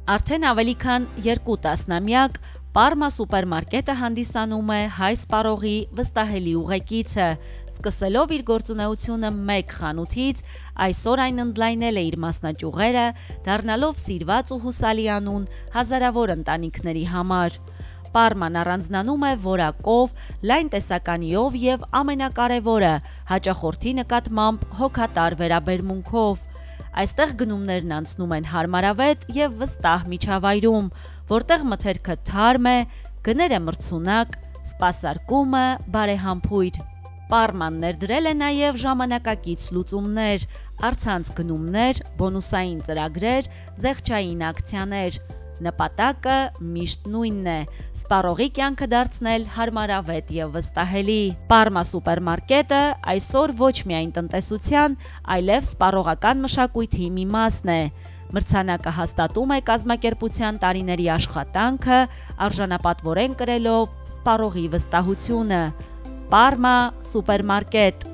Արդեն ավելի քան 2 տասնամյակ Պարմա սուպերմարկետը հանդիսանում է հայ սպառողի վստահելի ուղեկիցը։ Սկսելով իր գործունեությունը մեկ խանութից, այսօր այն ընդլայնել է իր մասնաճյուղերը, դառնալով սիրված ու հուսալի անուն հազարավոր ընտանիքների համար։ Պարման առանձնանում է որակով, լայն տեսականիով եւ ամենակարևորը՝ հաճախորդի նկատմամբ հոգատար վերաբերմունքով։ Այստեղ գնումներն անցնում են հարմարավետ եւ վստահ միջավայրում, որտեղ մթերքը թարմ է, գները մրցունակ, սպասարկումը բարեհամբույր։ Պարման ներդրել է նաև ժամանակակից լուծումներ, առցանց գնումներ, բոնուսային ծրագրեր, զեղչային ակցիաներ։ Նպատակը միշտ նույնն է՝ սպառողի կյանքը դարձնել հարմարավետ եւ վստահելի։ Պարմա սուպերմարկետը այսօր ոչ միայն տնտեսության, այլև սպառողական մշակույթի մի մասն է։ Մրցանակը հաստատում է կազմակերպության տարիների աշխատանքը, արժանապատվորեն կրելով սպառողի վստահությունը։ Պարմա սուպերմարկետ։